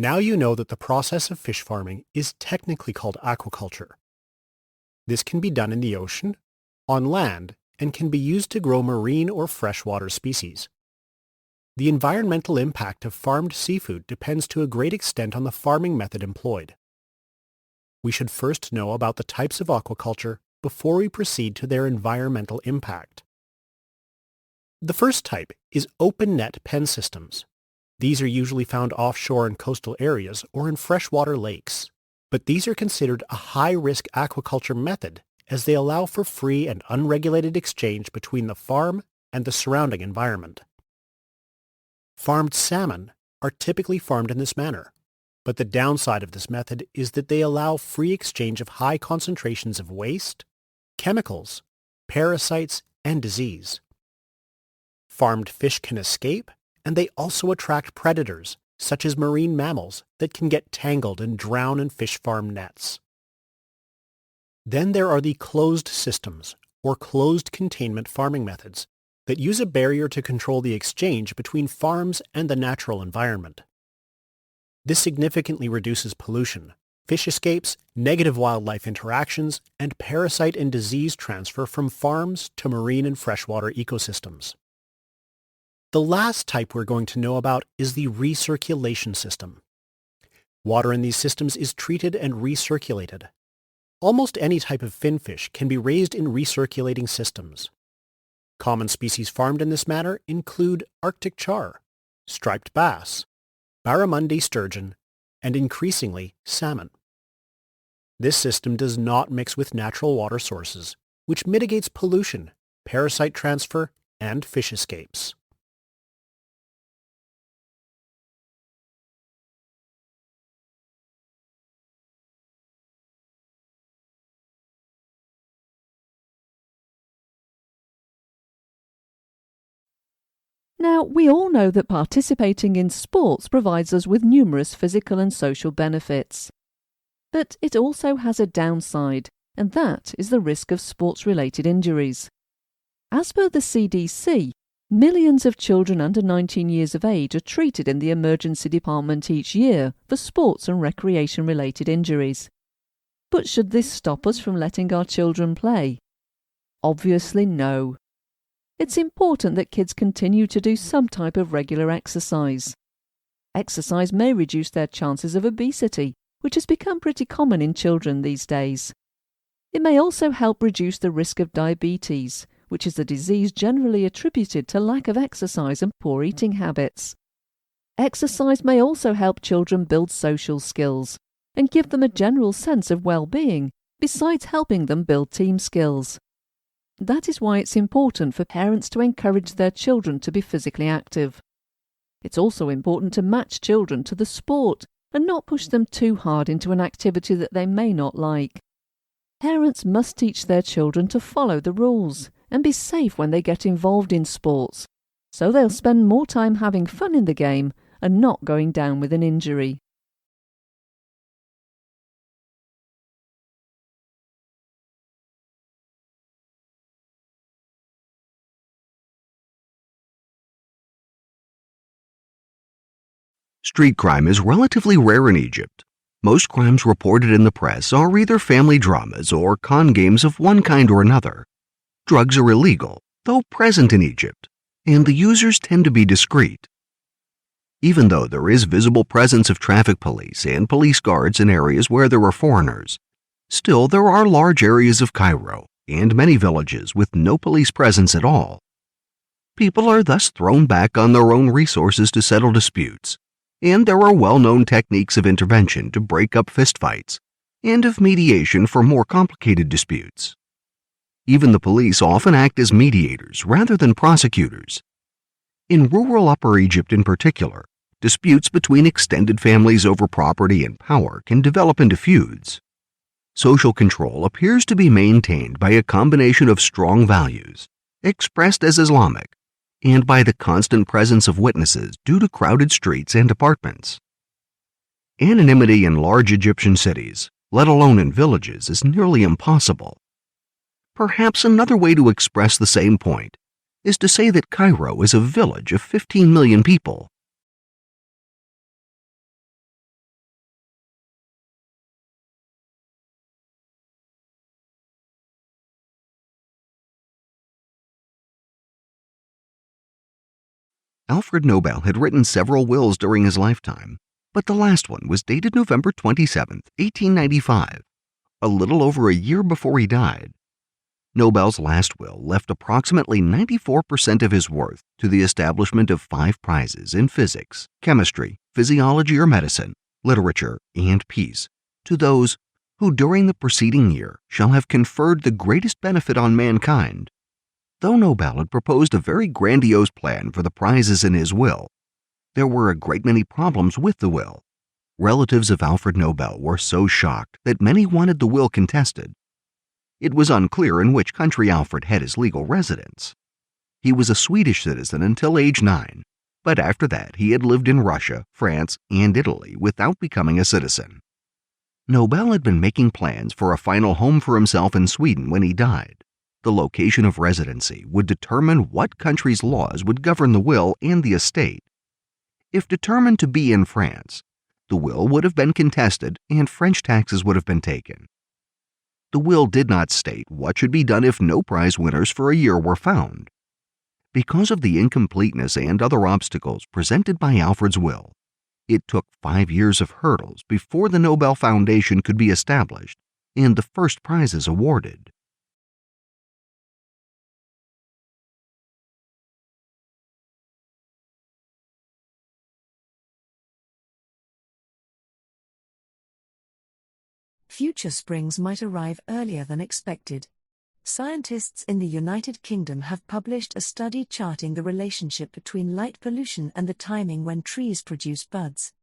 Now you know that the process of fish farming is technically called aquaculture. This can be done in the ocean, on land, and can be used to grow marine or freshwater species. The environmental impact of farmed seafood depends to a great extent on the farming method employed. We should first know about the types of aquaculture before we proceed to their environmental impact. The first type is open net pen systems. These are usually found offshore in coastal areas or in freshwater lakes, but these are considered a high-risk aquaculture method as they allow for free and unregulated exchange between the farm and the surrounding environment. Farmed salmon are typically farmed in this manner, but the downside of this method is that they allow free exchange of high concentrations of waste, chemicals, parasites, and disease. Farmed fish can escape, and they also attract predators, such as marine mammals, that can get tangled and drown in fish farm nets. Then there are the closed systems, or closed containment farming methods, that use a barrier to control the exchange between farms and the natural environment. This significantly reduces pollution, fish escapes, negative wildlife interactions, and parasite and disease transfer from farms to marine and freshwater ecosystems. The last type we're going to know about is the recirculation system. Water in these systems is treated and recirculated. Almost any type of finfish can be raised in recirculating systems. Common species farmed in this manner include Arctic char, striped bass, barramundi sturgeon, and increasingly salmon. This system does not mix with natural water sources, which mitigates pollution, parasite transfer, and fish escapes. Now, we all know that participating in sports provides us with numerous physical and social benefits. But it also has a downside, and that is the risk of sports-related injuries. As per the CDC, millions of children under 19 years of age are treated in the emergency department each year for sports and recreation-related injuries. But should this stop us from letting our children play? Obviously no. It's important that kids continue to do some type of regular exercise. Exercise may reduce their chances of obesity, which has become pretty common in children these days. It may also help reduce the risk of diabetes, which is a disease generally attributed to lack of exercise and poor eating habits. Exercise may also help children build social skills and give them a general sense of well-being, besides helping them build team skills. That is why it's important for parents to encourage their children to be physically active. It's also important to match children to the sport and not push them too hard into an activity that they may not like. Parents must teach their children to follow the rules and be safe when they get involved in sports, so they'll spend more time having fun in the game and not going down with an injury. Street crime is relatively rare in Egypt. Most crimes reported in the press are either family dramas or con games of one kind or another. Drugs are illegal, though present in Egypt, and the users tend to be discreet. Even though there is visible presence of traffic police and police guards in areas where there are foreigners, still there are large areas of Cairo and many villages with no police presence at all. People are thus thrown back on their own resources to settle disputes, and there are well-known techniques of intervention to break up fistfights and of mediation for more complicated disputes. Even the police often act as mediators rather than prosecutors. In rural Upper Egypt in particular, disputes between extended families over property and power can develop into feuds. Social control appears to be maintained by a combination of strong values, expressed as Islamic, and by the constant presence of witnesses due to crowded streets and apartments. Anonymity in large Egyptian cities, let alone in villages, is nearly impossible. Perhaps another way to express the same point is to say that Cairo is a village of 15 million people. Alfred Nobel had written several wills during his lifetime, but the last one was dated November 27, 1895, a little over a year before he died. Nobel's last will left approximately 94% of his worth to the establishment of 5 prizes in physics, chemistry, physiology or medicine, literature, and peace to those who during the preceding year shall have conferred the greatest benefit on mankind. Though Nobel had proposed a very grandiose plan for the prizes in his will, there were a great many problems with the will. Relatives of Alfred Nobel were so shocked that many wanted the will contested. It was unclear in which country Alfred had his legal residence. He was a Swedish citizen until age 9, but after that he had lived in Russia, France, and Italy without becoming a citizen. Nobel had been making plans for a final home for himself in Sweden when he died. The location of residency would determine what country's laws would govern the will and the estate. If determined to be in France, the will would have been contested and French taxes would have been taken. The will did not state what should be done if no prize winners for a year were found. Because of the incompleteness and other obstacles presented by Alfred's will, it took 5 years of hurdles before the Nobel Foundation could be established and the first prizes awarded. Future springs might arrive earlier than expected. Scientists in the United Kingdom have published a study charting the relationship between light pollution and the timing when trees produce buds.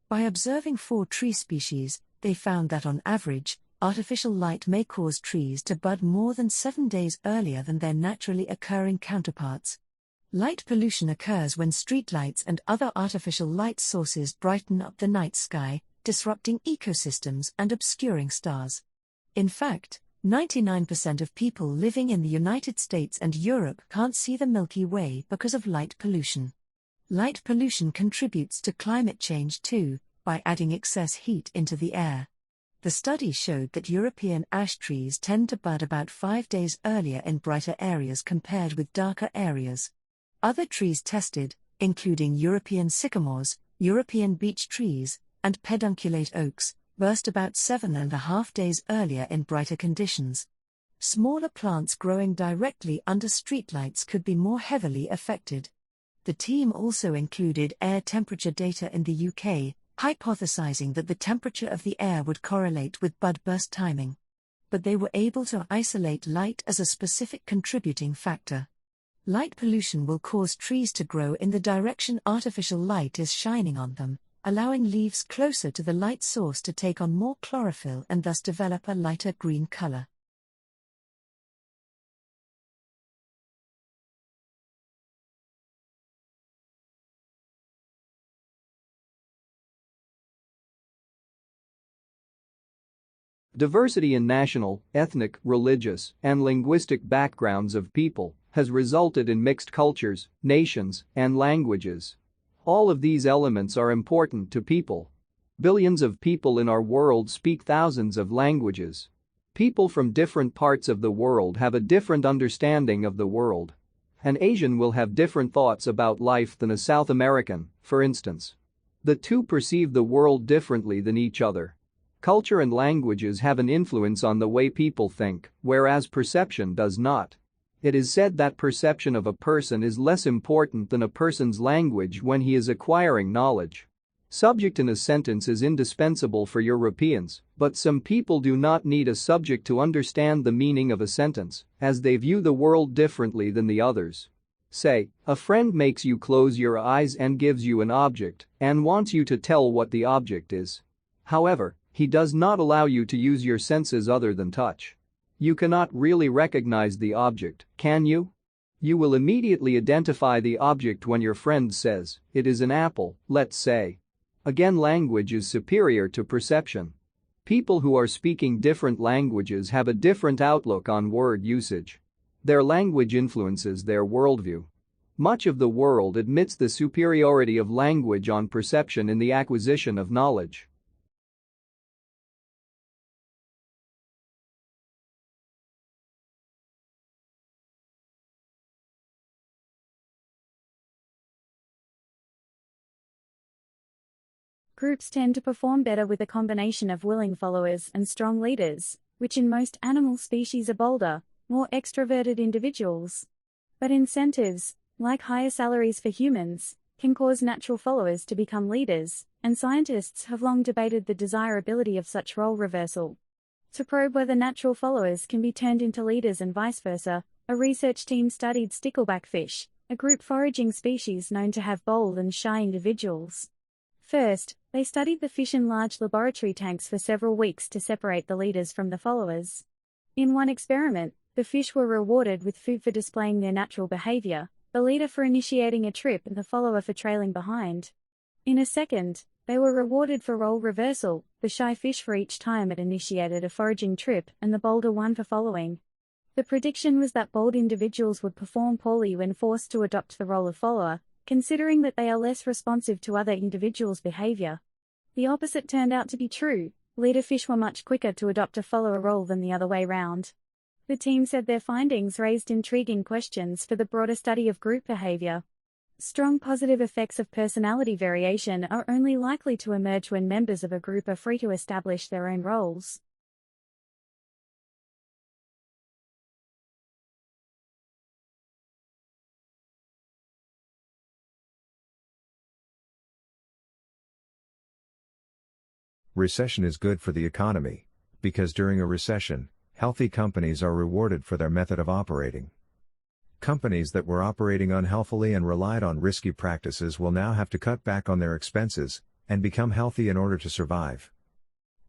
By observing 4 tree species, they found that on average, artificial light may cause trees to bud more than 7 days earlier than their naturally occurring counterparts. Light pollution occurs when streetlights and other artificial light sources brighten up the night sky, disrupting ecosystems and obscuring stars. In fact, 99% of people living in the United States and Europe can't see the Milky Way because of light pollution. Light pollution contributes to climate change too, by adding excess heat into the air. The study showed that European ash trees tend to bud about 5 days earlier in brighter areas compared with darker areas. Other trees tested, including European sycamores, European beech trees, and pedunculate oaks, burst about 7.5 days earlier in brighter conditions. Smaller plants growing directly under streetlights could be more heavily affected. The team also included air temperature data in the UK, hypothesizing that the temperature of the air would correlate with bud burst timing. But they were able to isolate light as a specific contributing factor. Light pollution will cause trees to grow in the direction artificial light is shining on them, allowing leaves closer to the light source to take on more chlorophyll and thus develop a lighter green color. Diversity in national, ethnic, religious, and linguistic backgrounds of people has resulted in mixed cultures, nations, and languages. All of these elements are important to people. Billions of people in our world speak thousands of languages. People from different parts of the world have a different understanding of the world. An Asian will have different thoughts about life than a South American, for instance. The two perceive the world differently than each other. Culture and languages have an influence on the way people think, whereas perception does not. It is said that perception of a person is less important than a person's language when he is acquiring knowledge. Subject in a sentence is indispensable for Europeans, but some people do not need a subject to understand the meaning of a sentence, as they view the world differently than the others. Say, a friend makes you close your eyes and gives you an object and wants you to tell what the object is. However, he does not allow you to use your senses other than touch. You cannot really recognize the object, can you? You will immediately identify the object when your friend says, "It is an apple," let's say. Again, language is superior to perception. People who are speaking different languages have a different outlook on word usage. Their language influences their worldview. Much of the world admits the superiority of language on perception in the acquisition of knowledge. Groups tend to perform better with a combination of willing followers and strong leaders, which in most animal species are bolder, more extroverted individuals. But incentives, like higher salaries for humans, can cause natural followers to become leaders, and scientists have long debated the desirability of such role reversal. To probe whether natural followers can be turned into leaders and vice versa, a research team studied stickleback fish, a group foraging species known to have bold and shy individuals. First, they studied the fish in large laboratory tanks for several weeks to separate the leaders from the followers. In one experiment, the fish were rewarded with food for displaying their natural behavior, the leader for initiating a trip and the follower for trailing behind. In a second, they were rewarded for role reversal, the shy fish for each time it initiated a foraging trip and the bolder one for following. The prediction was that bold individuals would perform poorly when forced to adopt the role of follower, considering that they are less responsive to other individuals' behavior. The opposite turned out to be true. Leader fish were much quicker to adopt a follower role than the other way round. The team said their findings raised intriguing questions for the broader study of group behavior. Strong positive effects of personality variation are only likely to emerge when members of a group are free to establish their own roles. Recession is good for the economy, because during a recession, healthy companies are rewarded for their method of operating. Companies that were operating unhealthily and relied on risky practices will now have to cut back on their expenses and become healthy in order to survive.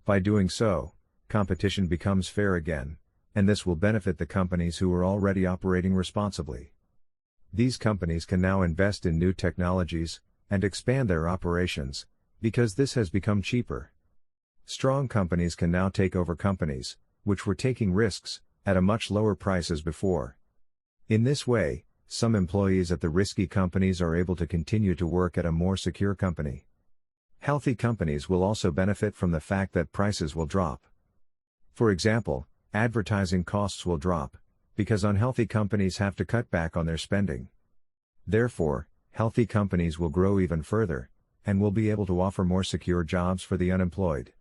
By doing so, competition becomes fair again, and this will benefit the companies who are already operating responsibly. These companies can now invest in new technologies and expand their operations, because this has become cheaper. Strong companies can now take over companies, which were taking risks, at a much lower price as before. In this way, some employees at the risky companies are able to continue to work at a more secure company. Healthy companies will also benefit from the fact that prices will drop. For example, advertising costs will drop, because unhealthy companies have to cut back on their spending. Therefore, healthy companies will grow even further, and will be able to offer more secure jobs for the unemployed.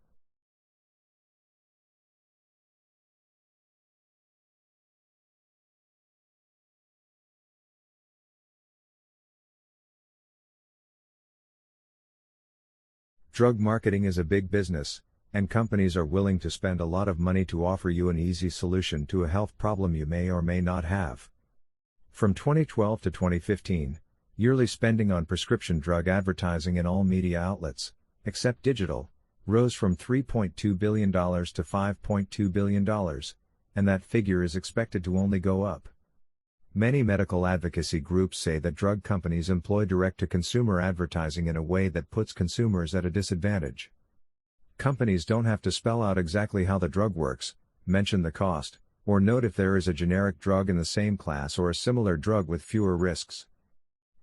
Drug marketing is a big business, and companies are willing to spend a lot of money to offer you an easy solution to a health problem you may or may not have. From 2012 to 2015, yearly spending on prescription drug advertising in all media outlets, except digital, rose from $3.2 billion to $5.2 billion, and that figure is expected to only go up. Many medical advocacy groups say that drug companies employ direct-to-consumer advertising in a way that puts consumers at a disadvantage. Companies don't have to spell out exactly how the drug works, mention the cost, or note if there is a generic drug in the same class or a similar drug with fewer risks.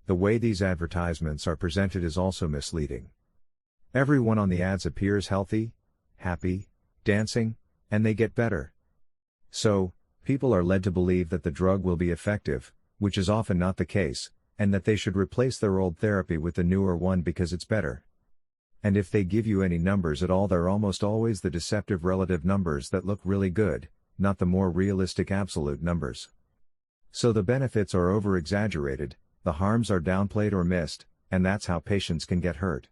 The way these advertisements are presented is also misleading. Everyone on the ads appears healthy, happy, dancing, and they get better. So, people are led to believe that the drug will be effective, which is often not the case, and that they should replace their old therapy with the newer one because it's better. And if they give you any numbers at all, they're almost always the deceptive relative numbers that look really good, not the more realistic absolute numbers. So the benefits are over-exaggerated, the harms are downplayed or missed, and that's how patients can get hurt.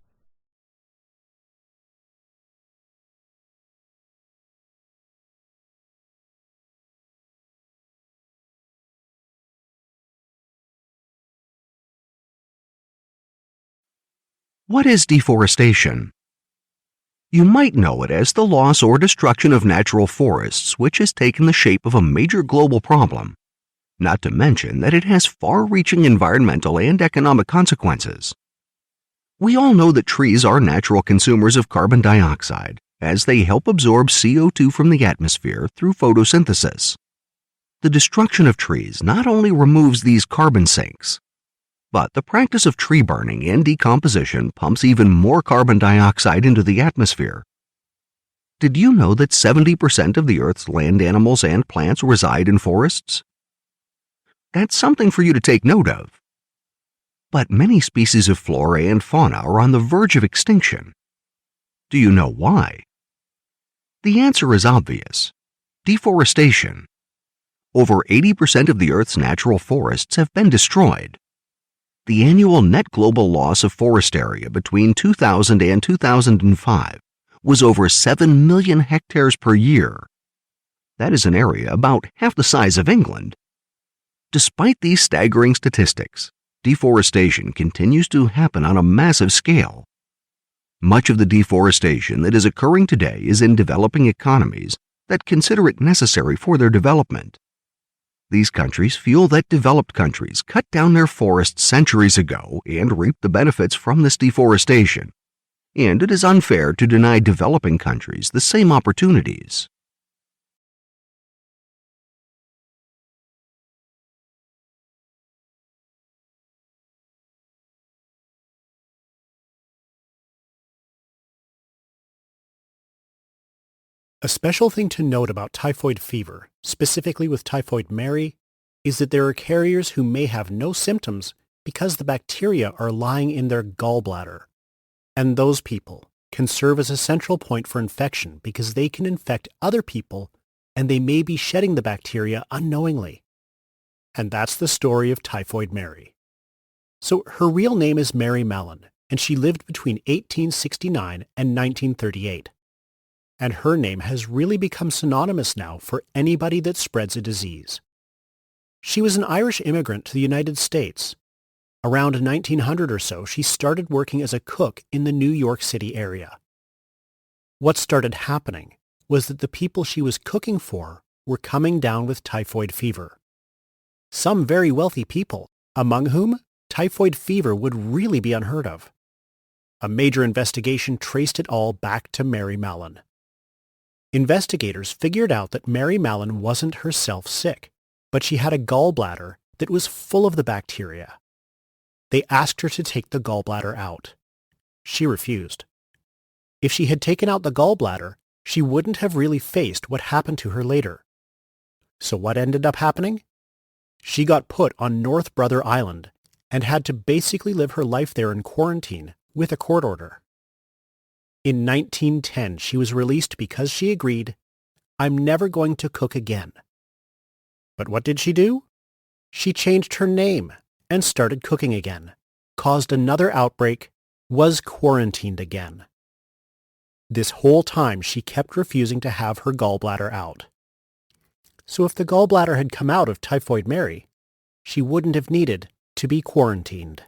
What is deforestation? You might know it as the loss or destruction of natural forests, which has taken the shape of a major global problem, not to mention that it has far-reaching environmental and economic consequences. We all know that trees are natural consumers of carbon dioxide, as they help absorb CO2 from the atmosphere through photosynthesis. The destruction of trees not only removes these carbon sinks, but the practice of tree burning and decomposition pumps even more carbon dioxide into the atmosphere. Did you know that 70% of the Earth's land animals and plants reside in forests? That's something for you to take note of. But many species of flora and fauna are on the verge of extinction, Do you know why? The answer is obvious. Deforestation. Over 80% of the Earth's natural forests have been destroyed. The annual net global loss of forest area between 2000 and 2005 was over 7 million hectares per year. That is an area about half the size of England. Despite these staggering statistics, deforestation continues to happen on a massive scale. Much of the deforestation that is occurring today is in developing economies that consider it necessary for their development. These countries feel that developed countries cut down their forests centuries ago and reap the benefits from this deforestation, and it is unfair to deny developing countries the same opportunities. A special thing to note about typhoid fever, specifically with Typhoid Mary, is that there are carriers who may have no symptoms because the bacteria are lying in their gallbladder. And those people can serve as a central point for infection because they can infect other people and they may be shedding the bacteria unknowingly. And that's the story of Typhoid Mary. So her real name is Mary Mallon, and she lived between 1869 and 1938. And her name has really become synonymous now for anybody that spreads a disease. She was an Irish immigrant to the United States. Around 1900 or so, she started working as a cook in the New York City area. What started happening was that the people she was cooking for were coming down with typhoid fever. Some very wealthy people, among whom typhoid fever would really be unheard of. A major investigation traced it all back to Mary Mallon. Investigators figured out that Mary Mallon wasn't herself sick, but she had a gallbladder that was full of the bacteria. They asked her to take the gallbladder out. She refused. If she had taken out the gallbladder, she wouldn't have really faced what happened to her later. So what ended up happening? She got put on North Brother Island and had to basically live her life there in quarantine with a court order. In 1910, she was released because she agreed, "I'm never going to cook again." But what did she do? She changed her name and started cooking again, caused another outbreak, was quarantined again. This whole time, she kept refusing to have her gallbladder out. So if the gallbladder had come out of Typhoid Mary, she wouldn't have needed to be quarantined.